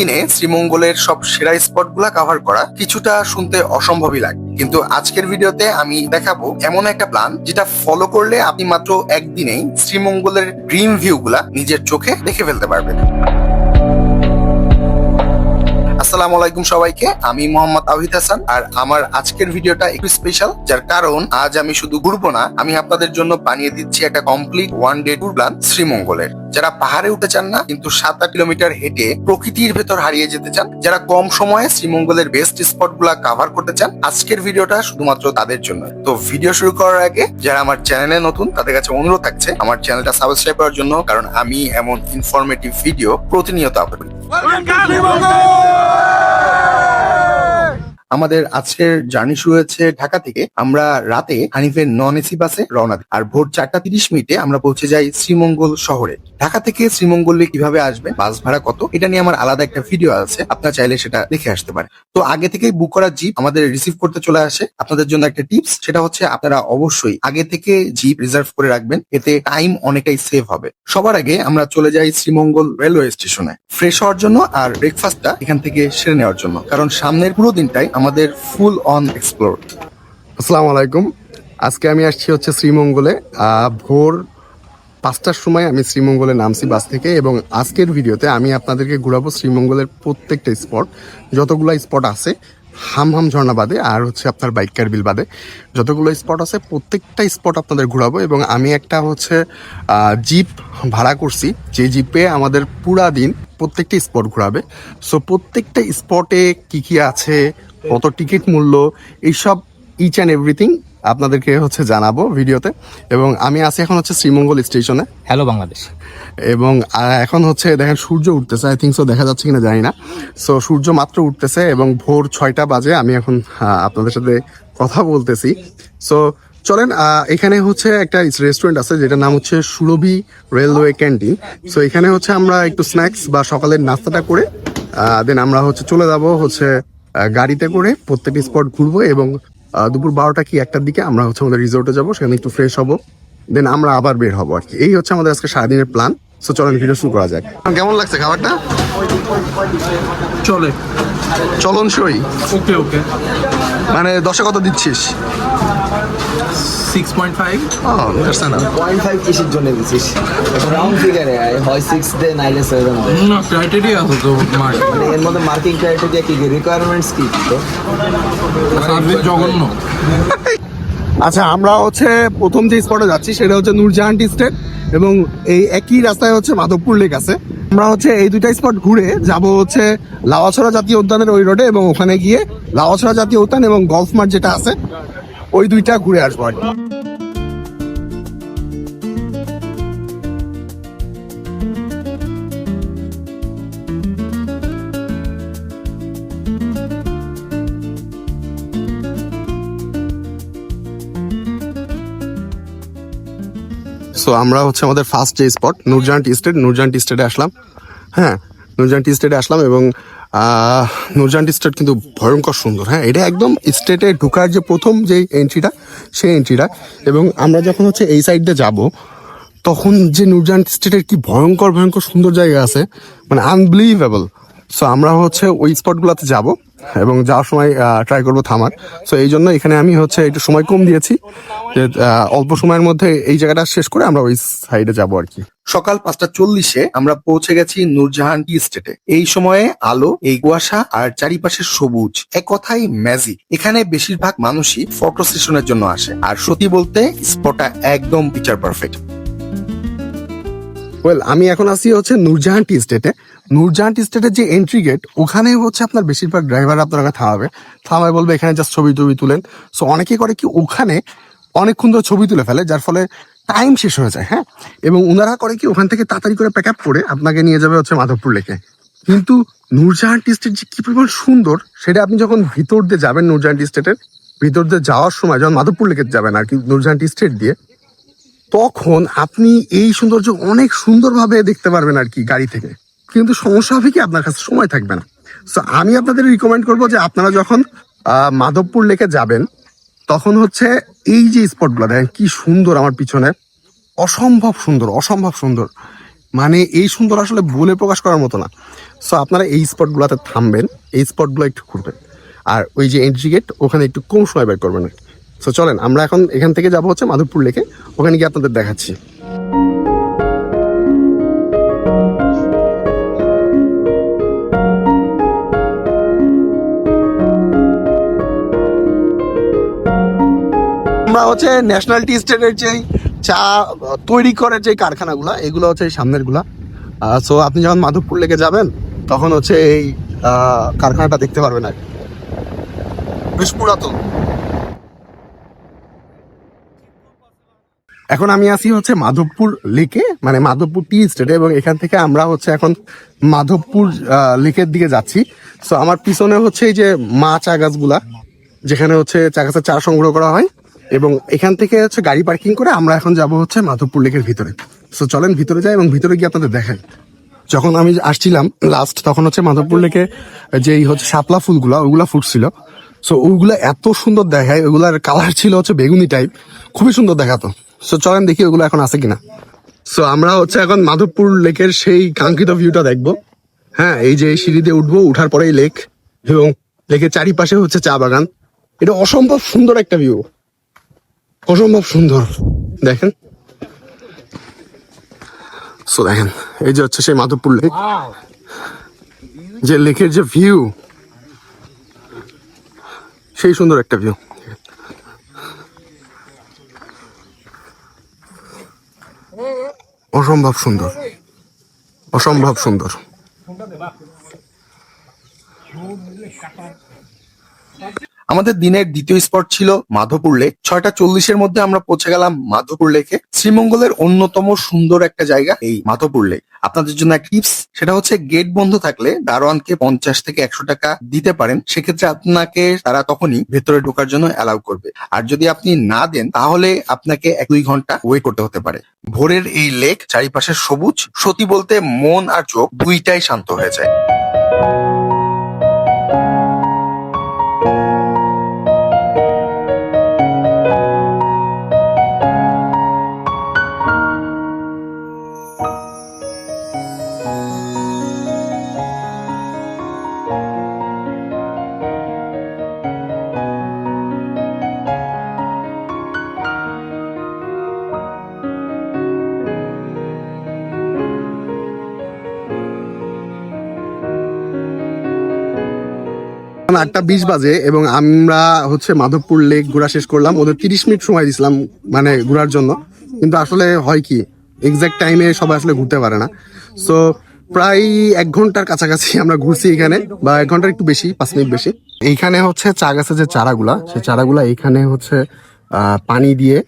একদিনে শ্রীমঙ্গলের সব সেরা স্পটগুলা কভার করা কিছুটা শুনতে অসম্ভবই লাগে, কিন্তু আজকের ভিডিওতে আমি দেখাবো এমন একটা প্ল্যান যেটা ফলো করলে আপনি মাত্র একদিনেই শ্রীমঙ্গলের ড্রিম ভিউ গুলা নিজের চোখে দেখে ফেলতে পারবেন। আসসালামু আলাইকুম সবাইকে, আমি মোহাম্মদ তাওহিদ হাসান। আর আমার আজকের ভিডিওটা একটু স্পেশাল, যার কারণ আজ আমি শুধু ঘুরবো না, আমি আপনাদের জন্য বানিয়ে দিচ্ছি একটা complete one day tour plan শ্রীমঙ্গলের। যারা পাহাড়ে উঠতে চান না কিন্তু 7-8 কিলোমিটার হেঁটে প্রকৃতির ভেতর হারিয়ে যেতে চান, যারা কম সময়ে শ্রীমঙ্গলের বেস্ট স্পট গুলা কভার করতে চান, আজকের ভিডিওটা শুধুমাত্র তাদের জন্য। তো ভিডিও শুরু করার আগে যারা আমার চ্যানেলে নতুন তাদের কাছে অনুরোধ থাকছে আমার চ্যানেলটা সাবস্ক্রাইব করার জন্য, কারণ আমি এমন ইনফরমেটিভ ভিডিও প্রতিনিয়ত আপলোড করি। আমাদের আজকের জার্নি শুরু হয়েছে ঢাকা থেকে। আমরা রাতে হানিফের নন এসি বাসে রওনা দিই, আর ভোর 4:30 আমরা পৌঁছে যাই শ্রীমঙ্গল শহরে। ঢাকা থেকে শ্রীমঙ্গলে কিভাবে আসবেন, বাস ভাড়া কত, এটা নিয়ে আমার আলাদা একটা ভিডিও আছে, আপনারা চাইলে সেটা দেখে আসতে পারেন। তো আগে থেকেই বুক করা জিপ আমাদের রিসিভ করতে চলে আসে। আপনাদের জন্য একটা টিপস, সেটা হচ্ছে আপনারা অবশ্যই আগে থেকে জিপ রিজার্ভ করে রাখবেন, এতে টাইম অনেকটাই সেভ হবে। সবার আগে আমরা চলে যাই শ্রীমঙ্গল রেলওয়ে স্টেশনে ফ্রেশ হওয়ার জন্য আর ব্রেকফাস্টটা এখান থেকে সেরে নেওয়ার জন্য, কারণ সামনের পুরো দিনটাই আমাদের ফুল অন এক্সপ্লোর। আসসালামু আলাইকুম। আজকে আমি আসছি হচ্ছে শ্রীমঙ্গলে। ভোর 5টার সময় আমি শ্রীমঙ্গলে নামছি বাস থেকে, এবং আজকের ভিডিওতে আমি আপনাদেরকে ঘুরাবো শ্রীমঙ্গলের প্রত্যেকটা স্পট, যতগুলো স্পট আছে হামহাম ঝর্ণা বাদে আর হচ্ছে আপনার বাইকার বিল বাদে যতগুলো স্পট আছে প্রত্যেকটা স্পট আপনাদের ঘুরাবো। এবং আমি একটা হচ্ছে জিপ ভাড়া করছি, যে জিপে আমাদের পুরা দিন প্রত্যেকটা স্পট ঘোরাবে। সো প্রত্যেকটা স্পটে কি কি আছে, কত টিকিট মূল্য, এইসব ইচ অ্যান্ড এভরিথিং আপনাদেরকে হচ্ছে জানাবো ভিডিওতে। এবং আমি আছি এখন হচ্ছে শ্রীমঙ্গল স্টেশনে। হ্যালো বাংলাদেশ। এবং এখন হচ্ছে দেখেন সূর্য উঠতেছে, আই থিঙ্ক সো, দেখা যাচ্ছে কিনা জানি না। সো সূর্য মাত্র উঠতেছে এবং ভোর 6টা বাজে আমি এখন আপনাদের সাথে কথা বলতেছি। সো চলেন, এখানে হচ্ছে একটা রেস্টুরেন্ট আছে যেটার নাম হচ্ছে সুরভি রেলওয়ে ক্যান্টিন। সো এখানে হচ্ছে আমরা একটু স্ন্যাক্স বা সকালের নাস্তাটা করে দেন আমরা হচ্ছে চলে যাবো হচ্ছে গাড়িতে করে প্রত্যেকটি স্পট ঘুরবো, এবং দুপুর 12টা কি 1টার দিকে আমরা হচ্ছে আমাদের রিসোর্টে যাবো, সেখানে একটু ফ্রেশ হবো, দেন আমরা আবার বের হবো আর কি। এই হচ্ছে আমাদের আজকে সারাদিনের প্ল্যান। সো চলেন ভিডিও শুরু করা যাক। কেমন লাগছে খাবারটা? চলে, চলনসই। ওকে ওকে। মানে 10-এ কত দিচ্ছিস? 6.5। ও দ্যাটস এনাফ। 0.5 কিসের জন্য দিছিস? রাউন্ড ফিগারে হয় 6 দে নাইলে 7 দে। না, ক্রাইটেরিয়া আছে তো মার্ক। মানে এর মধ্যে মার্কিং ক্রাইটেরিয়া কি, রিকোয়ারমেন্টস কি তো? সার্ভিস জঘন্য। আচ্ছা, আমরা হচ্ছে প্রথম যে স্পটে যাচ্ছি সেটা হচ্ছে নূরজাহান টি স্টেট, এবং এই একই রাস্তায় হচ্ছে মাধবপুর লেক আছে। আমরা হচ্ছে এই দুইটা স্পট ঘুরে যাব হচ্ছে লাওয়াছড়া জাতীয় উদ্যানের ওই রোডে, এবং ওখানে গিয়ে লাওয়াছড়া জাতীয় উদ্যান এবং গলফ মাঠ যেটা আছে ওই দুইটা ঘুরে আসবো আর কি। সো আমরা হচ্ছে আমাদের ফার্স্ট যে স্পট নূরজাহান টি স্টেট, নূরজাহান টি স্টেটে আসলাম। হ্যাঁ, নূরজাহান টি স্টেটে আসলাম, এবং নূরজাহান টি স্টেট কিন্তু ভয়ঙ্কর সুন্দর। হ্যাঁ, এটা একদম স্টেটে ঢুকার যে প্রথম যে এন্ট্রিটা, সেই এন্ট্রিটা। এবং আমরা যখন হচ্ছে এই সাইড দিয়ে যাবো তখন যে নূরজাহান টি স্টেটের কি ভয়ঙ্কর ভয়ঙ্কর সুন্দর জায়গা আছে, মানে আনবিলিভেবল। সো আমরা হচ্ছে ওই স্পটগুলোতে যাব, এবং যাওয়ার সময় ট্রাই করবো থামার। সো এই জন্য এখানে আমি হচ্ছে একটু সময় কম দিয়েছি, যে অল্প সময়ের মধ্যে এই জায়গাটা শেষ করে আমরা ওই সাইডে যাবো আর কি। সকাল 5:40 আমরা পৌঁছে গেছি নূরজাহান টি স্টেটে। এই সময়ে আলো, এই কুয়াশা আর চারিপাশে সবুজ, এক কথাই ম্যাজিক। এখানে বেশিরভাগ মানুষই ফটো সেশনের জন্য আসে, আর সত্যি বলতে স্পটটা একদম পিকচার পারফেক্ট। ওয়েল, আমি এখন আছি হচ্ছে নূরজাহান টি স্টেটে। নূরজাহান টি স্টেটের যে এন্ট্রি গেট, ওখানে হচ্ছে আপনার বেশিরভাগ ড্রাইভার আপনারা থামাবে বলবে এখানে জাস্ট ছবি তুলেন। সো অনেকে করে কি ওখানে অনেকক্ষণ ধরে ছবি তুলে ফেলে, যার ফলে টাইম শেষ হয়ে যায়। হ্যাঁ, এবং ওনারা করে কি ওখান থেকে তাড়াতাড়ি করে প্যাক আপ করে আপনাকে নিয়ে যাবে হচ্ছে মাধবপুর লেকে। কিন্তু নূরজাহান টি স্টেট যে কি পরিমাণ সুন্দর, সেটা আপনি যখন ভিতর দিয়ে যাবেন, নূরজাহান টি স্টেটের ভিতর দিয়ে যাওয়ার সময় যখন মাধবপুর লেকে যাবেন আর কি, নূরজাহান টি স্টেট দিয়ে, তখন আপনি এই সৌন্দর্য অনেক সুন্দরভাবে দেখতে পারবেন আর কি গাড়ি থেকে। কিন্তু সমস্যা হবে কি, আপনার কাছে সময় থাকবে না। সো আমি আপনাদের রিকমেন্ড করবো যে আপনারা যখন মাধবপুর লেকে যাবেন তখন হচ্ছে এই যে স্পটগুলো দেখেন কি সুন্দর, আমার পিছনে অসম্ভব সুন্দর, অসম্ভব সুন্দর। মানে এই সুন্দর আসলে বলে প্রকাশ করার মতো না। সো আপনারা এই স্পটগুলোতে থামবেন, এই স্পটগুলো একটু ঘুরবেন, আর ওই যে এন্ট্রি গেট ওখানে একটু কম সময় বের করবেন। সো চলেন আমরা এখন এখান থেকে যাবো হচ্ছে মাধবপুর লেকে, ওখানে গিয়ে আপনাদের দেখাচ্ছি। আমরা হচ্ছে ন্যাশনাল টি স্টেটের যে চা তৈরি করে যে কারখানাগুলা, এগুলো হচ্ছে এই সামনের গুলা। সো আপনি যখন মাধবপুর লেকে যাবেন তখন হচ্ছে এই কারখানাটা দেখতে পারবেন আর কি। বেশ পুরাতন। এখন আমি আছি হচ্ছে মাধবপুর লেকে, মানে মাধবপুর টি স্টেটে, এবং এখান থেকে আমরা হচ্ছে এখন মাধবপুর লেকের দিকে যাচ্ছি। সো আমার পিছনে হচ্ছে এই যে মা চা গাছগুলা, যেখানে হচ্ছে চা গাছের চারা সংগ্রহ করা হয়, এবং এখান থেকে হচ্ছে গাড়ি পার্কিং করে আমরা এখন যাব হচ্ছে মাধবপুর লেকের ভিতরে। সো চলেন ভিতরে যাই এবং ভিতরে গিয়ে আপনাদের দেখাই। যখন আমি আসছিলাম লাস্ট, তখন হচ্ছে মাধবপুর লেকে যেই হচ্ছে শাপলা ফুলগুলা ওইগুলা ফুটছিল। সো ওইগুলা এত সুন্দর দেখায়, ওইগুলার কালার ছিল হচ্ছে বেগুনি টাইপ, খুবই সুন্দর দেখাতো। সো চলেন দেখি ওগুলো এখন আছে কিনা। সো আমরা হচ্ছে এখন মাধবপুর লেকের সেই কাঙ্ক্ষিত ভিউটা দেখবো। হ্যাঁ, এই যে সিঁড়ি দিয়ে উঠবো, উঠার পরেই লেক, এবং লেকের চারিপাশে হচ্ছে চা বাগান। এটা অসম্ভব সুন্দর একটা ভিউ, অসম্ভব সুন্দর। দেখেন, সো দেখেন এই যে হচ্ছে সেই মাধবপুর লেক, যে লেকের যে ভিউ, সেই সুন্দর একটা ভিউ। অসম্ভব সুন্দর, অসম্ভব সুন্দর। আমাদের দিনের দ্বিতীয় স্পট ছিল মাধবপুর লেক। 6:40 মধ্যে আমরা পৌঁছে গেলাম মাধবপুর লেকে। শ্রীমঙ্গলের অন্যতম সুন্দর একটা জায়গা এই মাধবপুর লেক। আপনাদের জন্য একটা টিপস, সেটা হচ্ছে গেট বন্ধ থাকলে দারোয়ানকে 50 থেকে 100 টাকা দিতে পারেন। সেক্ষেত্রে আপনাকে তারা তখনই ভেতরে ঢোকার জন্য অ্যালাউ করবে। আর যদি আপনি না দেন তাহলে আপনাকে 1-2 ঘন্টা ওয়েট করতে হতে পারে। ভোরের এই লেক, চারিপাশে সবুজ, সত্যি বলতে মন আর চোখ দুইটাই শান্ত হয়ে যায়। এখন 8:20 বাজে এবং আমরা হচ্ছে মাধবপুর লেক ঘোরা শেষ করলাম। ওদের 30 মিনিট সময় দিছিলাম মানে ঘোরার জন্য, কিন্তু আসলে হয় কি এক্সাক্ট টাইমে সবাই আসলে ঘুরতে পারে না। সো প্রায় 1 ঘন্টার কাছাকাছি আমরা ঘুরছি এখানে, বা 1 ঘন্টার একটু বেশি, 5 মিনিট বেশি। এইখানে হচ্ছে চা গাছের যে চারাগুলা, সেই চারাগুলা এইখানে হচ্ছে পানি দিয়ে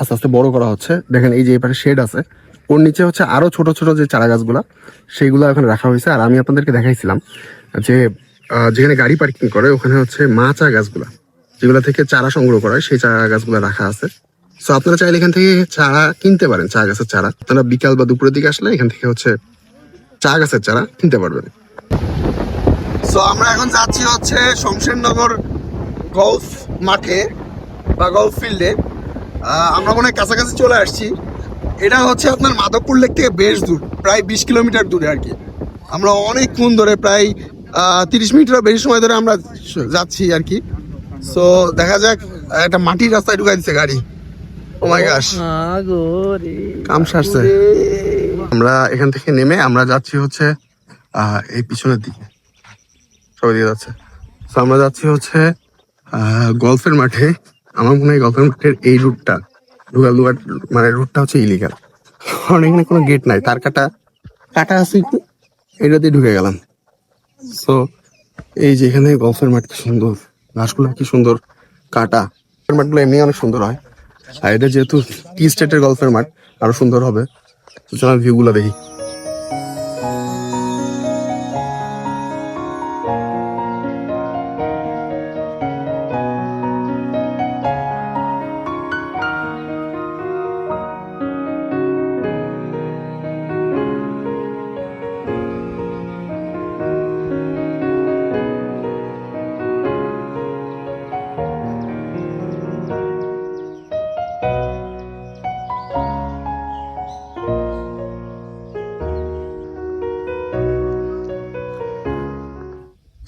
আস্তে আস্তে বড় করা হচ্ছে। দেখেন এই যে এপারে শেড আছে, ওর নিচে হচ্ছে আরো ছোট ছোট যে চারা গাছগুলা সেইগুলো এখানে রাখা হয়েছে। আর আমি আপনাদেরকে দেখাইছিলাম যে যেখানে গাড়ি পার্কিং করে ওখানে হচ্ছে মা চা গাছগুলা, যেগুলো থেকে চারা সংগ্রহ করা হয়, সেই চারা গাছগুলো রাখা আছে। সো আপনারা চাইলে এখান থেকে চারা কিনতে পারেন, চা গাছের চারা। আপনারা বিকাল বা দুপুরের দিকে আসলে এখান থেকে হচ্ছে চা গাছের চারা কিনতে পারবেন। সো আমরা এখন যাচ্ছি হচ্ছে শমশেরনগর গলফ মাঠে বা গলফ ফিল্ডে। আমরা মনে হয় কাছাকাছি চলে আসছি। এটা হচ্ছে আপনার মাধবপুর লেক থেকে বেশ দূর, প্রায় 20 কিলোমিটার দূরে আর কি। আমরা অনেকক্ষণ ধরে, প্রায় 30 মিনিটেরও বেশি সময় ধরে আমরা যাচ্ছি আর কি। সো দেখা যাক, একটা মাটির রাস্তায় ঢুকাই দিচ্ছে গাড়ি। ও মাই গশ, কাম সারছে। আমরা এখান থেকে নেমে আমরা যাচ্ছি হচ্ছে এই পিছনের দিকে, সবাই দিকে যাচ্ছে। তো আমরা যাচ্ছি হচ্ছে গলফের মাঠে। আমার মনে হয় গলফের মাঠের এই রুটটা ঢুকার মানে রুটটা হচ্ছে ইলিগাল, কারণ এখানে কোনো গেট নাই, তার কাটা কাটা আছে একটু, এটা দিয়ে ঢুকে গেলাম। সো এই যে এখানে গলফের মাঠ কি সুন্দর, ঘাসগুলো কি সুন্দর কাটা। গলফের মাঠগুলো এমনি অনেক সুন্দর হয়, আর এটা যেহেতু টি স্টেটের গলফের মাঠ আরো সুন্দর হবে। তো চলো ভিউগুলো দেখি।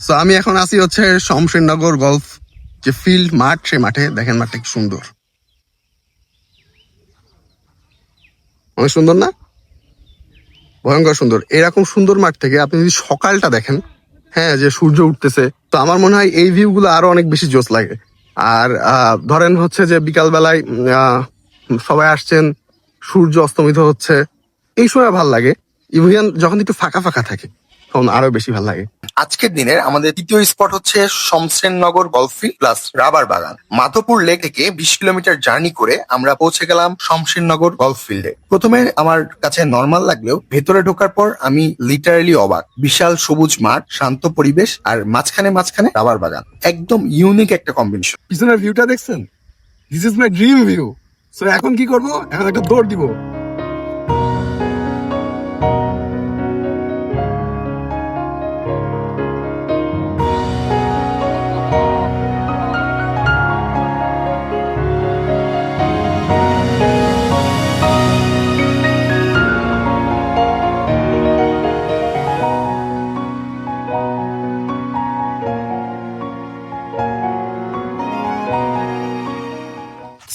সো আমি এখন আসি হচ্ছে শমশেরনগর গলফ যে ফিল্ড মাঠ, সেই মাঠে দেখেন মাঠটা কি সুন্দর, অনেক সুন্দর না? ভয়ঙ্কর সুন্দর। এরকম সুন্দর মাঠ থেকে আপনি যদি সকালটা দেখেন, হ্যাঁ, যে সূর্য উঠতেছে, তো আমার মনে হয় এই ভিউ গুলো আরো অনেক বেশি জোস লাগে। আর ধরেন হচ্ছে যে বিকাল বেলায় সবাই আসছেন, সূর্য অস্তমিত হচ্ছে, এই সময় ভাল লাগে। ইভেন যখন একটু ফাঁকা ফাঁকা থাকে তখন আরো বেশি ভাল লাগে। আজকের দিনের আমাদের তৃতীয় স্পট হচ্ছে Shamshernagar golf field plus rubber বাগান। মাধবপুর লেক থেকে 20 কিলোমিটার জার্নি করে আমরা পৌঁছে গেলাম শমশেরনগর গলফ ফিল্ডে। প্রথমে আমার কাছে নর্মাল লাগলেও ভেতরে ঢোকার পর আমি লিটারালি অবাক। বিশাল সবুজ মাঠ, শান্ত পরিবেশ, আর মাঝখানে মাঝখানে রাবার বাগান, একদম ইউনিক একটা কম্বিনেশন। পিছনের ভিউটা দেখছেন? This is my dream view. So এখন কি করব? এখন একটা দৌড় দিব।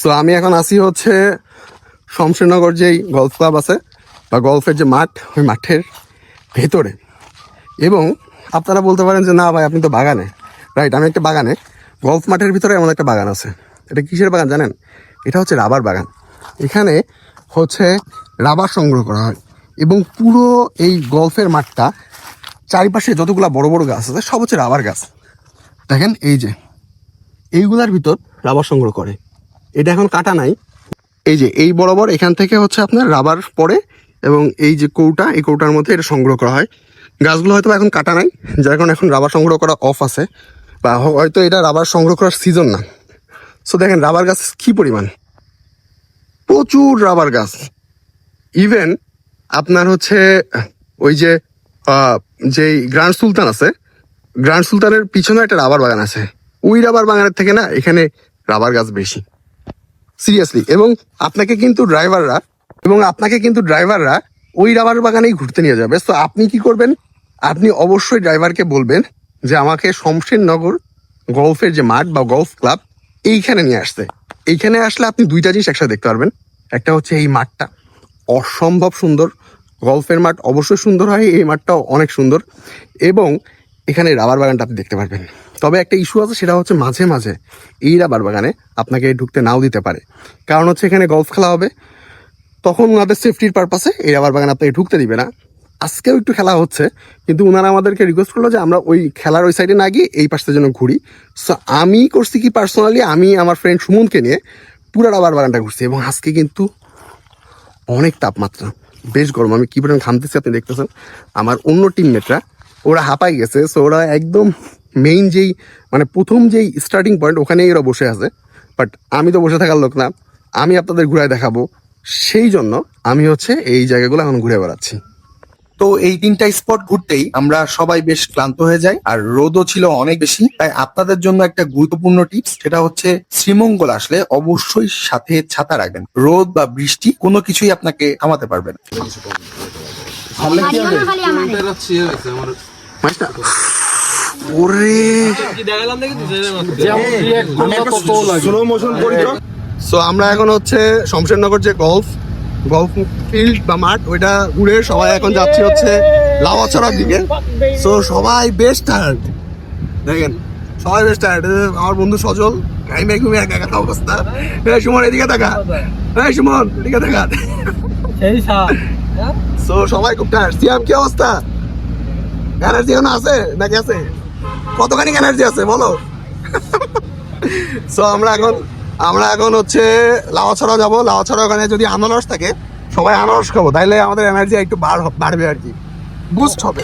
সো আমি এখন আসি হচ্ছে শমশেরনগর যেই গলফ ক্লাব আছে বা গলফের যে মাঠ, ওই মাঠের ভেতরে। এবং আপনারা বলতে পারেন যে না ভাই আপনি তো বাগানে। রাইট, আমি একটা বাগানে, গলফ মাঠের ভিতরে এমন একটা বাগান আছে। এটা কিসের বাগান জানেন? এটা হচ্ছে রাবার বাগান। এখানে হচ্ছে রাবার সংগ্রহ করা হয় এবং পুরো এই গলফের মাঠটা চারিপাশে যতগুলা বড় বড় গাছ আছে সব হচ্ছে রাবার গাছ। দেখেন এই যে এইগুলার ভিতর রাবার সংগ্রহ করে। এটা এখন কাটা নাই, এই যে এই বরাবর এখান থেকে হচ্ছে আপনার রাবার পড়ে এবং এই যে কৌটা, এই কৌটার মধ্যে এটা সংগ্রহ করা হয়। গাছগুলো হয়তো এখন কাটা নাই, যার কারণে এখন রাবার সংগ্রহ করা অফ আছে, বা হয়তো এটা রাবার সংগ্রহ করার সিজন না। সো দেখেন রাবার গাছ কি পরিমাণ, প্রচুর রাবার গাছ। ইভেন আপনার হচ্ছে ওই যে যেই গ্র্যান্ড সুলতান আছে, গ্র্যান্ড সুলতানের পিছনে একটা রাবার বাগান আছে, ওই রাবার বাগানের থেকে না এখানে রাবার গাছ বেশি, সিরিয়াসলি। এবং আপনাকে কিন্তু ড্রাইভাররা ওই রাবার বাগানেই ঘুরতে নিয়ে যাবে। তো আপনি কি করবেন? আপনি অবশ্যই ড্রাইভারকে বলবেন যে আমাকে শমশেরনগর গলফের যে মাঠ বা গলফ ক্লাব এইখানে নিয়ে আসতে। এইখানে আসলে আপনি দুইটা জিনিস একসাথে দেখতে পারবেন। একটা হচ্ছে এই মাঠটা অসম্ভব সুন্দর, গলফের মাঠ অবশ্যই সুন্দর হয়, এই মাঠটাও অনেক সুন্দর, এবং এখানে রাবার বাগানটা আপনি দেখতে পারবেন। তবে একটা ইস্যু আছে, সেটা হচ্ছে মাঝে মাঝে এই রাবার বাগানে আপনাকে ঢুকতে নাও দিতে পারে, কারণ হচ্ছে এখানে গলফ খেলা হবে, তখন ওনাদের সেফটির পারপাসে এই রাবার বাগান আপনাকে ঢুকতে দিবে না। আজকেও একটু খেলা হচ্ছে, কিন্তু ওনারা আমাদেরকে রিকোয়েস্ট করলো যে আমরা ওই খেলার ওই সাইডে না গিয়ে এই পাশে যেন ঘুরি। সো আমি করছি কি, পার্সোনালি আমি আমার ফ্রেন্ড সুমনকে নিয়ে পুরো রাবার বাগানটা ঘুরছি। এবং আজকে কিন্তু অনেক তাপমাত্রা, বেশ গরম, আমি কি পরিমাণ ঘামতেছি আপনি দেখতেছেন। আমার অন্য টিমমেটরা ওরা হাঁপাই গেছে, সো ওরা একদম মেইন যেই মানে প্রথম যেই স্টার্টিং পয়েন্ট ওখানেই ওরা বসে আছে। বাট আমি তো বসে থাকার লোক না, আমি আপনাদের ঘুরায় দেখাবো, সেই জন্য আমি হচ্ছে এই জায়গাগুলো এখন ঘুরে বেড়াচ্ছি। তো এই তিনটা স্পট ঘুরতেই আমরা সবাই বেশ ক্লান্ত হয়ে যাই, আর রোদও ছিল অনেক বেশি। তাই আপনাদের জন্য একটা গুরুত্বপূর্ণ টিপস, সেটা হচ্ছে শ্রীমঙ্গল আসলে অবশ্যই সাথে ছাতা রাখবেন। রোদ বা বৃষ্টি কোনো কিছুই আপনাকে থামাতে পারবে না। সো আমরা এখন হচ্ছে শমশেরনগর যে গলফ ফিল্ড বা মাঠ, ওইটা ঘুরে সবাই এখন যাচ্ছি হচ্ছে লাউয়াছড়ার দিকে। সো সবাই বেশ টায়ার্ড, দেখেন সবাই বেশ টায়ার্ড। আমার বন্ধু সজল ঘাইমে ঘুমে একা একা অবস্থা। সুমন এদিকে দেখা, সুমন এদিকে দেখা। সো সবাই খুব টায়ার্ড। সিয়াম কি অবস্থা? এনার্জি এখন আছে নাকি আছে? কতখানি এনার্জি আছে বলো? সো আমরা এখন হচ্ছে লাউয়াছড়া যাবো। লাউয়াছড়া ওখানে যদি আনারস থাকে, সবাই আনারস খাবো, তাইলে আমাদের এনার্জি একটু বাড়বে আর কি, বুস্ট হবে।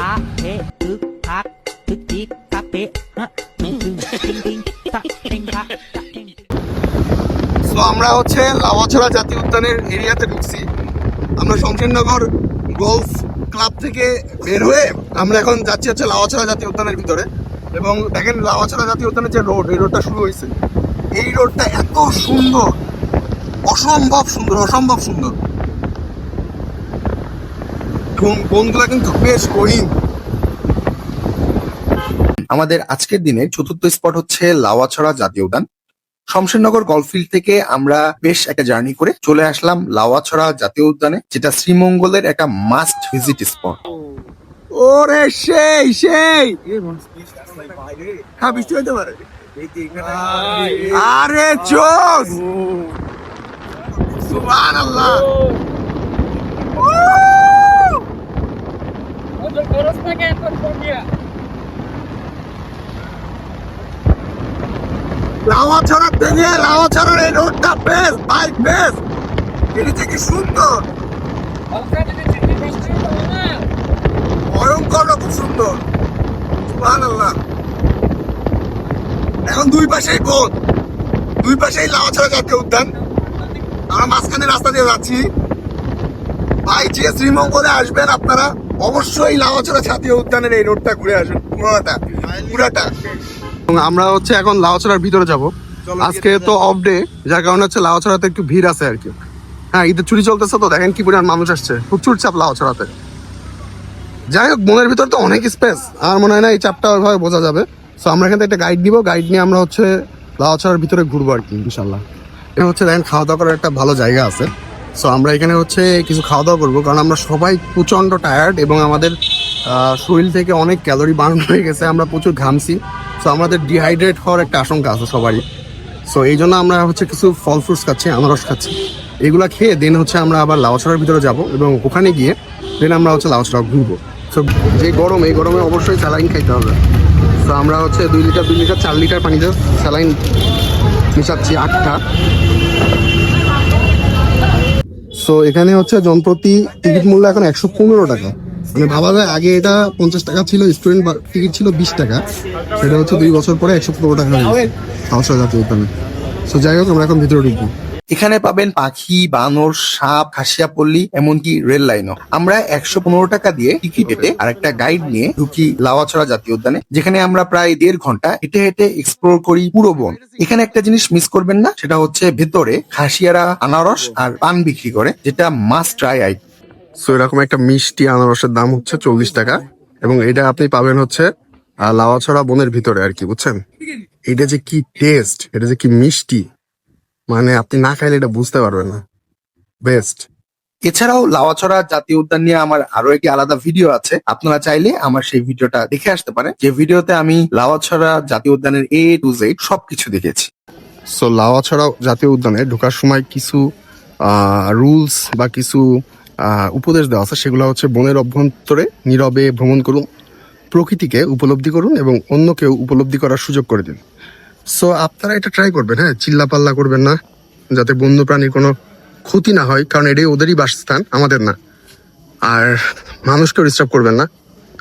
সো আমরা হচ্ছে লাউয়াছড়া জাতীয় উদ্যানের এরিয়াতে ঢুকছি। আমরা শমশেরনগর গলফ ক্লাব থেকে বের হয়ে আমরা এখন যাচ্ছি হচ্ছে লাউয়াছড়া জাতীয় উদ্যানের ভিতরে। এবং দেখেন লাউয়াছড়া জাতীয় উদ্যানের যে রোড, এই রোডটা শুরু হয়েছে, এই রোডটা এত সুন্দর, অসম্ভব সুন্দর, অসম্ভব সুন্দর। এবং বনগুলা কিন্তু বেশ গহীন। আমাদের আজকের দিনের চতুর্থ স্পট হচ্ছে লাওয়াছড়া জাতীয় উদ্যান। শমশেরনগর গলফিল্ড থেকে আমরা বেশ একটা জার্নি করে চলে আসলাম লাওয়াছড়া জাতীয় উদ্যানে, যেটা শ্রীমঙ্গলের একটা মাস্ট ভিজিট স্পট। ওরে সেই সেই হ্যাঁ বৃষ্টি হইতে পারে। আরে জোস, সুবহানাল্লাহ। লাওয়াছড়া থেকে লাওয়াছড়ার এই রোডটা বেশ ভাই বেশ, এটা থেকে সুন্দর, ভয়ঙ্কর খুব সুন্দর, সুবহানাল্লাহ। এখন দুই পাশেই বন, দুই পাশেই লাওয়াছড়া জাতীয় উদ্যান, আমরা মাঝখানে রাস্তা দিয়ে যাচ্ছি। ভাই যে শ্রীমঙ্গলে আসবেন আপনারা অবশ্যই লাওয়াছড়া জাতীয় উদ্যানের এই রোডটা ঘুরে আসুন, পুরাটা। আমরা হচ্ছে এখন লাওয়াছড়ার ভিতরে যাব। আজকে তো অফ ডে, যার কারণে হচ্ছে লাওয়াছড়াতে একটু ভিড় আছে আর কি। হ্যাঁ, ঈদের ছুটি চলতেছে তো দেখেন কি পরিমাণ মানুষ আসছে, প্রচুর চাপ লাওয়াছড়াতে। যাই হোক, মনের ভিতর তো অনেক স্পেস, আর মনে হয় না এই চাপটা ওইভাবে বোঝা যাবে। সো আমরা এখান থেকে একটা গাইড নিব, গাইড নিয়ে আমরা হচ্ছে লাওয়াছড়ার ভিতরে ঘুরবো আর কি ইনশাল্লাহ। এটা হচ্ছে দেখেন খাওয়া দাওয়া করার একটা ভালো জায়গা আছে। সো আমরা এখানে হচ্ছে কিছু খাওয়া দাওয়া করবো, কারণ আমরা সবাই প্রচণ্ড টায়ার্ড এবং আমাদের শরীর থেকে অনেক ক্যালোরি বার্ন হয়ে গেছে, আমরা প্রচুর ঘামছি। সো আমাদের ডিহাইড্রেট হওয়ার একটা আশঙ্কা আছে সবারই। সো এই জন্য আমরা হচ্ছে কিছু ফল ফ্রুটস খাচ্ছি, আনারস খাচ্ছি। এগুলা খেয়ে দেন হচ্ছে আমরা আবার লাওয়াছড়ার ভিতরে যাব এবং ওখানে গিয়ে দেন আমরা হচ্ছে লাওয়াছড়া ঘুরবো। সো যে গরম, এই গরমে অবশ্যই স্যালাইন খাইতে হবে। তো আমরা হচ্ছে 2 লিটার 4 লিটার পানিতে স্যালাইন মিশাচ্ছি 8টা। সো এখানে হচ্ছে জনপ্রতি টিকিট মূল্য এখন 115 টাকা। মানে ভাবা যায় আগে এটা 50 টাকা ছিল, স্টুডেন্ট টিকিট ছিল 20 টাকা, সেটা হচ্ছে 2 বছর পরে 115 টাকা হয়ে গেছে লাওয়াছড়া জাতীয় উদ্যানে। সো যাই হোক, আমরা এখন ভিতরে ঢুকবো। এখানে পাবেন পাখি, বানর, সাপ, খাসিয়াপল্লী, এমনকি রেল লাইনও। আমরা 115 টাকা দিয়ে টিকিট কেটে আর একটা গাইড নিয়ে ঢুকি লাওয়াছড়া জাতীয় উদ্যানে, যেখানে আমরা প্রায় 1.5 ঘন্টা হেঁটে হেঁটে এক্সপ্লোর করি পুরো বন। এখানে একটা জিনিস মিস করবেন না, সেটা হচ্ছে ভেতরে খাসিয়ারা আনারস আর পান বিক্রি করে, যেটা মাস্ট ট্রাই আইটেম। সো এরকম একটা মিষ্টি আনারসের দাম হচ্ছে 40 টাকা, এবং এটা আপনি পাবেন হচ্ছে লাওয়াছড়া বনের ভিতরে আর কি, বুঝছেন? এটা যে কি টেস্ট, এটা যে কি মিষ্টি, মানে আপনি না খাইলে এটা বুঝতে পারবেন না। বেস্ট। এছাড়াও লাওয়াছড়া জাতীয় উদ্যান নিয়ে আমার আরো একটি আলাদা ভিডিও আছে, আপনারা চাইলে আমার সেই ভিডিওটা দেখে আসতে পারেন, যে ভিডিওতে আমি লাওয়াছড়া জাতীয় উদ্যানের A to Z সবকিছু দেখেছি। সো লাওয়াছড়া জাতীয় উদ্যানে ঢোকার সময় কিছু রুলস বা কিছু উপদেশ দেওয়া আছে, সেগুলো হচ্ছে বনের অভ্যন্তরে নীরবে ভ্রমণ করুন, প্রকৃতিকে উপলব্ধি করুন এবং অন্যকেও উপলব্ধি করার সুযোগ করে দিন। সো আপনারা এটা ট্রাই করবেন, হ্যাঁ, চিল্লাপাল্লা করবেন না, যাতে বন্য প্রাণীর কোনো ক্ষতি না হয়, কারণ এটাই ওদেরই বাসস্থান, আমাদের না। আর মানুষকেও ডিস্টার্ব করবেন না,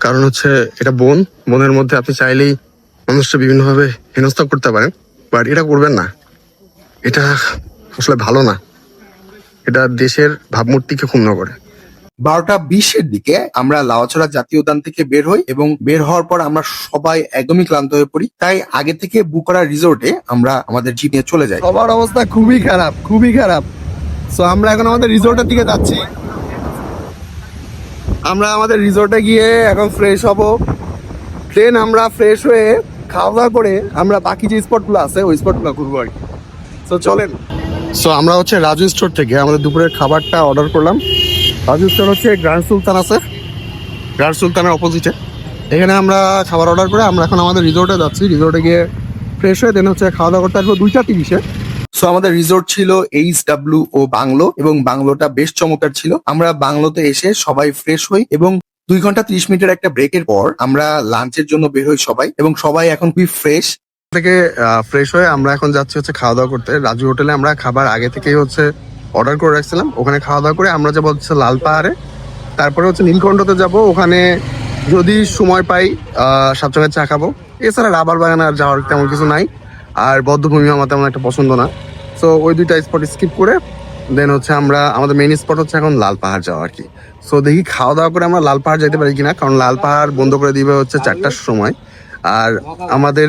কারণ হচ্ছে এটা বন, বনের মধ্যে আপনি চাইলেই মানুষকে বিভিন্নভাবে হেনস্থা করতে পারেন, বাট এটা করবেন না। এটা আসলে ভালো না, এটা দেশের ভাবমূর্তিকে ক্ষুণ্ণ করে। 12টা 20-এর দিকে আমরা লাওয়াছড়া জাতীয় উদ্যান থেকে বের হই, এবং বের হওয়ার পর আমরা সবাই একদমই ক্লান্ত হয়ে পড়ি। তাই আগে থেকে বুক করা রিসোর্টে আমরা আমাদের জিপ নিয়ে চলে যাই। সবার অবস্থা খুবই খারাপ, খুবই খারাপ। সো আমরা এখন আমাদের রিসোর্টের দিকে যাচ্ছি। আমরা আমাদের রিসোর্টে গিয়ে এখন ফ্রেশ হব, দেন আমরা ফ্রেশ হয়ে খাওয়া দাওয়া করে আমরা বাকি যে স্পটগুলো আছে ওই স্পটগুলো ঘুরবো আর কি। সো চলেন। সো আমরা হচ্ছে রাজু স্টোর থেকে আমাদের দুপুরের খাবারটা অর্ডার করলাম। রাজু স্টোর হচ্ছে গ্র্যান্ড সুলতান আছে, গ্র্যান্ড সুলতানের অপোজিটে। এখানে আমরা খাবার অর্ডার করে আমরা এখন আমাদের রিসোর্টে যাচ্ছি। রিসোর্টে গিয়ে ফ্রেশ হয়ে দেন হচ্ছে খাওয়া দাওয়া করতে আসবো 2:30-এ। সো আমাদের রিসোর্ট ছিল HW ও বাংলো, এবং বাংলোটা বেশ চমৎকার ছিল। আমরা বাংলোতে এসে সবাই ফ্রেশ হই, এবং 2 ঘন্টা 30 মিনিটের একটা ব্রেকের পর আমরা লাঞ্চের জন্য বের হই সবাই, এবং সবাই এখন খুবই ফ্রেশ। থেকে ফ্রেশ হয়ে আমরা এখন যাচ্ছি হচ্ছে খাওয়া দাওয়া করতে। রাজু হোটেলে আমরা খাবার আগে থেকেই হচ্ছে অর্ডার করে রাখছিলাম। ওখানে খাওয়া দাওয়া করে আমরা যাবো হচ্ছে লাল পাহাড়ে, তারপরে হচ্ছে নীলকণ্ঠতে যাব। ওখানে যদি সময় পাই সাতচঙ্গের চা খাবো। এছাড়া রাবার বাগান আর যাওয়ার তেমন কিছু নাই, আর বদ্ধভূমি আমার তেমন একটা পছন্দ না। সো ওই 2টা স্পট স্কিপ করে দেন হচ্ছে আমরা আমাদের মেইন স্পট হচ্ছে এখন লাল পাহাড় যাওয়া আর কি। সো দেখি খাওয়া দাওয়া করে আমরা লাল পাহাড় যেতে পারি কিনা, কারণ লাল পাহাড় বন্ধ করে দিবে হচ্ছে 4টার সময়। আর আমাদের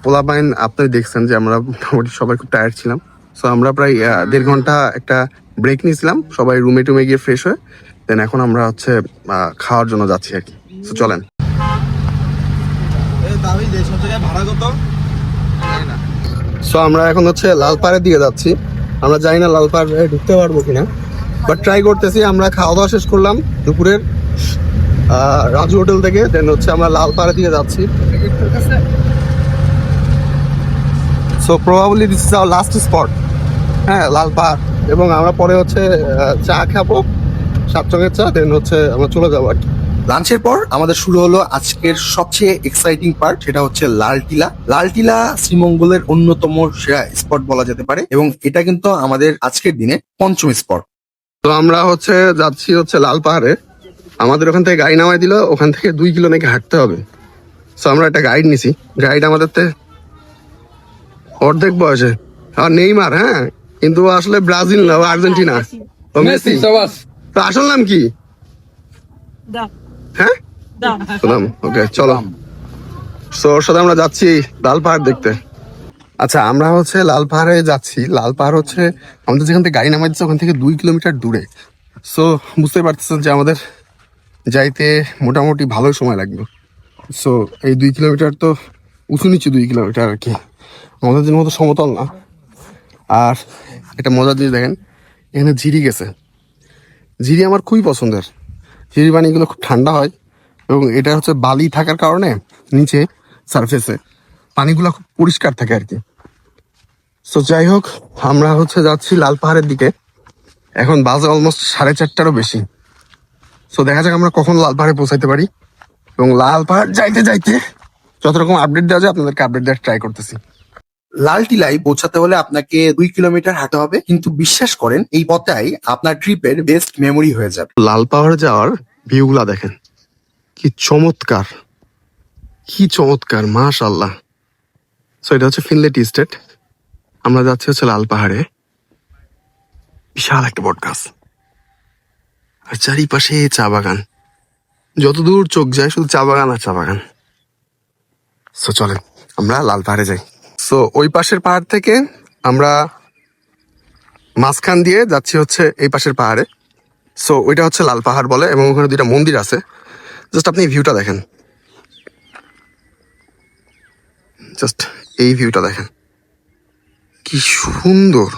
পোলাপাইন আপনি দেখছেন যে আমরা মোটামুটি সবাই খুব টায়ার্ড ছিলাম। সো আমরা প্রায় 1.5 ঘন্টা একটা ব্রেক নিয়েছিলাম, সবাই রুমে টুমে গিয়ে ফ্রেশ হয়ে দেন এখন আমরা হচ্ছে খাওয়ার জন্য যাচ্ছি আর কি। সো চলেন। সো আমরা এখন হচ্ছে লালপাড়ের দিকে যাচ্ছি। আমরা জানি না লালপাড়ে ঢুকতে পারবো কিনা, বাট ট্রাই করতেছি। আমরা খাওয়া দাওয়া শেষ করলাম দুপুরের রাজু হোটেল থেকে, দেন হচ্ছে আমরা লালপাড়ের দিকে যাচ্ছি। So probably this is our last spot, হ্যাঁ লালপাড়। এবং আমরা পরে হচ্ছে চা খাবো, 7 রঙের চা, দেন হচ্ছে আমরা চলে যাবো আর কি। লাঞ্চের পর আমাদের শুরু হলো আজকের সবচেয়ে এক্সাইটিং পার্ট, সেটা হচ্ছে লাল টিলা। লাল টিলা শ্রীমঙ্গলের অন্যতম সেরা স্পট বলা যেতে পারে, এবং এটা কিন্তু আমাদের আজকের দিনে পঞ্চম স্পট। তো আমরা হচ্ছে যাচ্ছি হচ্ছে লাল পাহাড়ে। আমাদের ওখান থেকে গাড়ি নামাই দিল, ওখান থেকে 2 কিলো নাকি হাঁটতে হবে। সো আমরা একটা গাইড নিছি, গাইড আমাদের অর্ধেক বয়সে, আর নেইমার, হ্যাঁ কিন্তু ও আসলে ব্রাজিল না, ও আর্জেন্টিনা, ও মেসি। তো আসল নাম কি? হ্যাঁ সালাম, ওকে চলো। সো ওর সাথে আমরা যাচ্ছি লাল পাহাড় দেখতে। আচ্ছা আমরা হচ্ছে লাল পাহাড়ে যাচ্ছি। লাল পাহাড় হচ্ছে আমাদের যেখান থেকে গাড়ি নামাই দিচ্ছে ওখান থেকে 2 কিলোমিটার দূরে। সো বুঝতে পারতেছেন যে আমাদের যাইতে মোটামুটি ভালোই সময় লাগবে। সো এই 2 কিলোমিটার তো উঁচু নিচু 2 কিলোমিটার আর কি, আমাদের দিনের মতো সমতল না। আর একটা মজার জিনিস দেখেন, এখানে ঝিরি গেছে। ঝিরি আমার খুবই পছন্দের, ঝিরি পানিগুলো খুব ঠান্ডা হয়, এবং এটা হচ্ছে বালি থাকার কারণে নিচে সারফেসে পানিগুলো খুব পরিষ্কার থাকে আর কি। সো যাই হোক, আমরা হচ্ছে যাচ্ছি লাল পাহাড়ের দিকে। এখন বাজে অলমোস্ট 4:30টারও বেশি। সো দেখা যাক আমরা কখন লাল পাহাড়ে পৌঁছাইতে পারি, এবং লাল পাহাড় যাইতে যাইতে যত রকম আপডেট দেওয়া যায় আপনাদেরকে আপডেট দেওয়ার ট্রাই করতেছি। লাল টিলায় পৌঁছাতে হলে আপনাকে 2 কিলোমিটার হাঁটতে হবে, কিন্তু বিশ্বাস করেন এই পথটাই আপনার ট্রিপের বেস্ট মেমোরি হয়ে যাবে। লাল পাহাড়ে যাওয়ার ভিউগুলা দেখেন, কি চমৎকার, কি চমৎকার, মাশাআল্লাহ। সো এটা হচ্ছে ফিনলে টি স্টেট। আমরা যাচ্ছি হচ্ছে লাল পাহাড়ে। বিশাল একটা বট গাছ, আর চারিপাশে চা বাগান, যতদূর চোখ যায় শুধু চা বাগান আর চা বাগান। সো চলেন আমরা লাল পাহাড়ে যাই। সো ওই পাশের পাহাড় থেকে আমরা মাঝখান দিয়ে যাচ্ছি হচ্ছে এই পাশের পাহাড়ে। সো ওইটা হচ্ছে লাল পাহাড় বলে, এবং ওখানে 2টা মন্দির আছে। জাস্ট আপনি ভিউটা দেখেন, জাস্ট এই ভিউটা দেখেন, কি সুন্দর,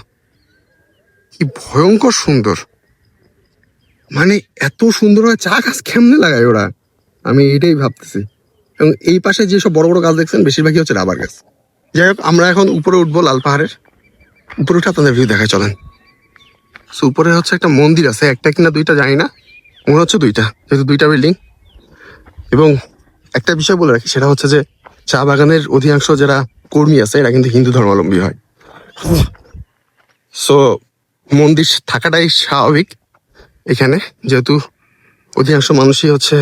কি ভয়ঙ্কর সুন্দর। মানে এত সুন্দর হয়, চা গাছ কেমনে লাগায় ওরা, আমি এটাই ভাবতেছি। এবং এই পাশে যেসব বড় বড় গাছ দেখছেন বেশিরভাগই হচ্ছে রাবার গাছ। যাই হোক, আমরা এখন উপরে উঠবো লাল পাহাড়ের। উপরে উঠে আপনাদের ভিউ দেখায় চলেন। সো উপরে হচ্ছে একটা মন্দির আছে, একটা কিনা 2টা জানি না, মনে হচ্ছে 2টা, যেহেতু 2টা বিল্ডিং। এবং একটা বিষয় বলে রাখি, সেটা হচ্ছে যে চা বাগানের অধিকাংশ যারা কর্মী আছে এরা কিন্তু হিন্দু ধর্মাবলম্বী হয়। সো মন্দির থাকাটাই স্বাভাবিক এখানে, যেহেতু অধিকাংশ মানুষই হচ্ছে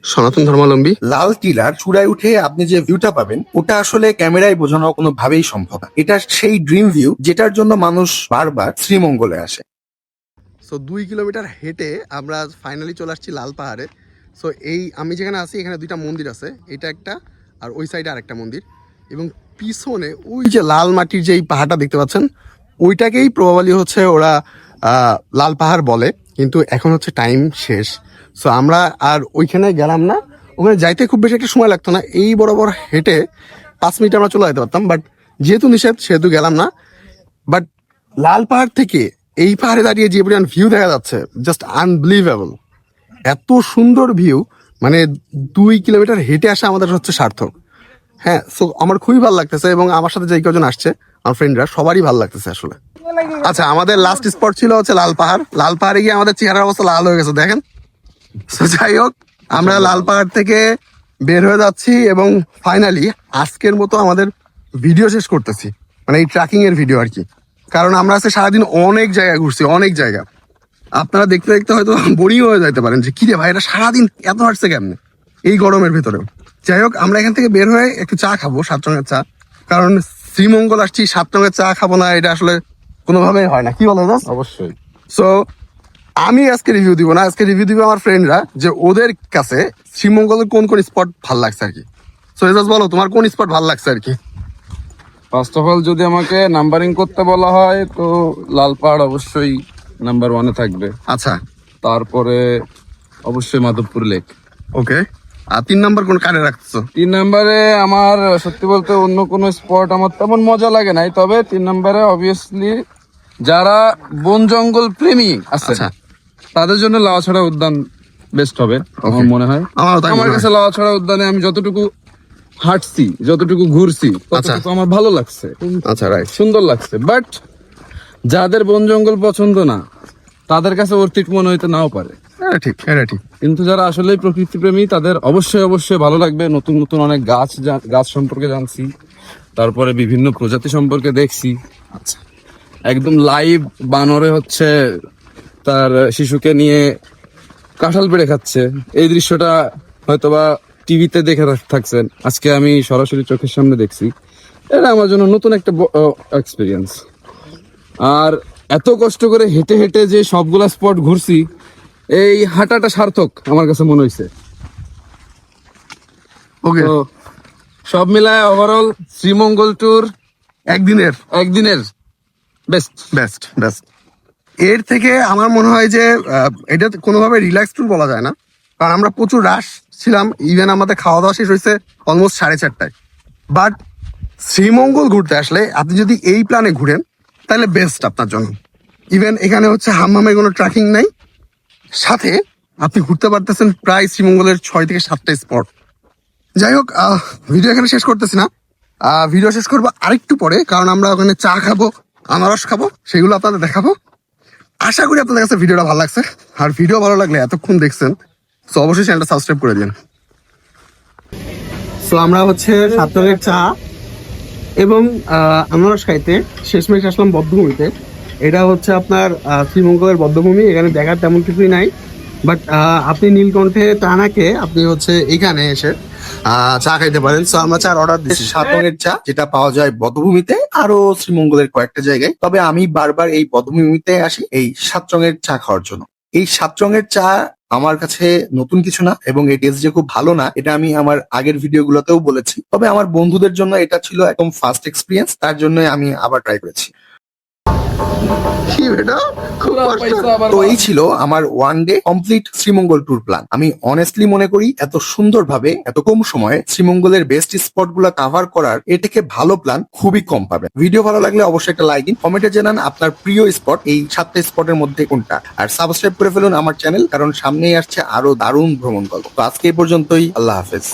সনাতন ধর্মাবলম্বী। লাল টিলার চূড়ায় উঠে আপনি যে ভিউটা পাবেন, ওটা আসলে ক্যামেরায় বোঝানো কোনোভাবেই সম্ভব না। এটা সেই ড্রিম ভিউ যেটার জন্য মানুষ বারবার শ্রীমঙ্গলে আসে। সো 2 কিলোমিটার হেঁটে আমরা ফাইনালি চলে আসছি লাল পাহাড়ে। সো এই আমি যেখানে আছি এখানে 2টা মন্দির আছে, এটা একটা আর ওই সাইডে আর একটা মন্দির। এবং পিছনে ওই যে লাল মাটির যে এই পাহাড়টা দেখতে পাচ্ছেন, ওইটাকেই প্রবাবলি হচ্ছে ওরা লাল পাহাড় বলে, কিন্তু এখন হচ্ছে টাইম শেষ। সো আমরা আর ওইখানে গেলাম না, ওখানে যাইতে খুব বেশি একটা সময় লাগতো না, এই বরাবর হেঁটে 5 মিনিট আমরা চলে যেতে পারতাম, বাট যেহেতু নিষেধ সেহেতু গেলাম না। বাট লাল পাহাড় থেকে এই পাহাড়ে দাঁড়িয়ে যে পরিমাণ ভিউ দেখা যাচ্ছে, জাস্ট আনবিলিভেবল। এত সুন্দর ভিউ, মানে 2 কিলোমিটার হেঁটে আসা আমাদের হচ্ছে সার্থক। হ্যাঁ, সো আমার খুবই ভালো লাগতেছে, এবং আমার সাথে যে কজন আসছে আমার ফ্রেন্ডরা সবারই ভালো লাগতেছে আসলে। আচ্ছা, আমাদের লাস্ট স্পট ছিল হচ্ছে লাল পাহাড়। লাল পাহাড়ে গিয়ে আমাদের চেহারার অবস্থা লাল হয়ে গেছে দেখেন। সো যাই হোক, আমরা লাল পাহাড় থেকে বের হয়ে যাচ্ছি, এবং ফাইনালি আজকের মতো আমাদের ভিডিও শেষ করতেছি, মানে এই ট্রেকিং এর ভিডিও আর কি। কারণ আমরা আজকে সারাদিন অনেক জায়গা ঘুরছি, অনেক জায়গা। আপনারা দেখতে দেখতে হয়তো বোরিং হয়ে যাইতে পারেন যে কিরে ভাই, এটা সারাদিন এত হাঁটছে কেমনে এই গরমের ভেতরেও। যাই হোক, আমরা এখান থেকে বের হয়ে একটু চা খাবো, 7 রঙের চা। কারণ শ্রীমঙ্গল আসছি, 7 রঙের চা খাবো না, এটা আসলে কোনোভাবেই হয় না, কি বলো? অবশ্যই। সো আমি আজকে রিভিউ দিব না, আজকে রিভিউ দিবে আমার ফ্রেন্ডরা, যে ওদের কাছে শ্রীমঙ্গলের কোন কোন স্পট ভাল লাগছে আর কি। সো এজাজ বলো, তোমার কোন স্পট ভাল লাগছে আর কি? ফার্স্ট অফ অল যদি আমাকে নাম্বারিং করতে বলা হয় তো লাল পাহাড় অবশ্যই নাম্বার 1-এ থাকবে। আচ্ছা, তারপরে অবশ্যই মাধবপুর লেক, ওকে, আর 3 নাম্বার কোন কারে রাখছো? 3 নম্বরে আমার সত্যি বলতে অন্য কোনো স্পট আমার তেমন মজা লাগে নাই, তবে 3 নম্বরে অবভিয়াসলি যারা বন জঙ্গল প্রেমী আছে আচ্ছা। তাদের জন্য লাউছড়া উদ্যান বেস্ট হবে আমার মনে হয়। আমারও তাই মনে আমার হয়। কাছে লাউছড়া উদ্যানে আমি যতটুকু হাঁটছি, যতটুকু ঘুরছি, ততটুকু আমার ভালো লাগছে, আচ্ছা, রাইট। সুন্দর লাগছে। বাট যাদের বন জঙ্গল পছন্দ না তাদের কাছে অর্থিক মনে হইতে নাও পারে, এটা ঠিক, এটা ঠিক। কিন্তু যারা আসলে প্রকৃতি প্রেমী তাদের অবশ্যই অবশ্যই ভালো লাগবে। নতুন নতুন অনেক গাছ সম্পর্কে জানছি, তারপরে বিভিন্ন প্রজাতি সম্পর্কে দেখছি। আচ্ছা, একদম লাইভ বানরে হচ্ছে তার শিশুকে নিয়ে কাঁঠাল পেড়ে খাচ্ছে, এই দৃশ্যটা হয়তোবা টিভিতে দেখে থাকছেন, আজকে আমি সরাসরি চোখের সামনে দেখছি। এটা আমার জন্য নতুন একটা এক্সপিরিয়েন্স। আর এত কষ্ট করে হেঁটে হেঁটে যে সবগুলা স্পট ঘুরছি, এই হাঁটাটা সার্থক আমার কাছে মনে হয়েছে। ওকে। তো সব মিলায় ওভারঅল শ্রীমঙ্গল ট্যুর একদিনের একদিনের বেস্ট। Best best. এর থেকে আমার মনে হয় যে এটা কোনোভাবে রিল্যাক্স ট্যুর বলা যায় না, কারণ আমরা প্রচুর রাশ ছিলাম। ইভেন আমাদের খাওয়া দাওয়া শেষ হয়েছে অলমোস্ট 4:30টায়। বাট শ্রীমঙ্গল ঘুরতে আসলে আপনি যদি এই প্ল্যানে ঘুরেন তাহলে বেস্ট আপনার জন্য। ইভেন এখানে হচ্ছে হামহামের কোনো ট্র্যাকিং নাই, সাথে আপনি ঘুরতে পারতেছেন প্রায় শ্রীমঙ্গলের 6 থেকে 7টা স্পট। যাই হোক, ভিডিও এখানে শেষ করতেছি না, ভিডিও শেষ করবো আরেকটু পরে, কারণ আমরা ওখানে চা খাবো, আনারস খাবো, সেগুলো আপনাদের দেখাবো। আশা করি আপনাদের কাছে ভিডিওটা ভালো লাগছে। আর ভিডিও ভালো লাগলে এতক্ষণ দেখছেন, তো অবশ্যই চ্যানেলটা সাবস্ক্রাইব করে দিন। সো আমরা হচ্ছে 7 রঙের চা এবং আনারস খাইতে শেষমেশ আসলাম বদ্ধভূমিতে। এটা হচ্ছে আপনার শ্রীমঙ্গলের বদ্ধভূমি। এখানে দেখার তেমন কিছুই নাই, বাট আপনি নীলকণ্ঠে চা না খেয়ে আপনি হচ্ছে এখানে এসে চা খাইতে পারেন। সো আমরা চার অর্ডার দিচ্ছি। 7 রঙের চা যেটা পাওয়া যায় বধ্যভূমিতে আরো শ্রীমঙ্গলের কয়েকটা জায়গায়, তবে আমি বারবার এই বধ্যভূমিতে আসি এই 7 রঙের চা খাওয়ার জন্য। এই 7 রঙের চা আমার কাছে নতুন কিছু না, এবং এই টেস্ট যে খুব ভালো না এটা আমি আমার আগের ভিডিওগুলোতেও বলেছি। তবে আমার বন্ধুদের জন্য এটা ছিল একদম ফার্স্ট এক্সপিরিয়েন্স, তার জন্য আমি আবার ট্রাই করেছি। কি এটা খুব কষ্ট। তো এই ছিল আমার 1 day complete Sreemangal tour plan. আমি অনেস্টলি মনে করি এত সুন্দরভাবে এত কম সময়ে শ্রীমঙ্গলের বেস্ট স্পট গুলা কাভার করার এর থেকে ভালো প্ল্যান খুবই কম পাবেন। ভিডিও ভালো লাগলে অবশ্যই একটা লাইক দিন, কমেন্টে জানান আপনার প্রিয় স্পট এই 7টা স্পটের মধ্যে কোনটা, আর সাবস্ক্রাইব করে ফেলুন আমার চ্যানেল, কারণ সামনেই আসছে আরো দারুণ ভ্রমণ গল্প। তো আজকে এই পর্যন্তই, আল্লাহ হাফেজ।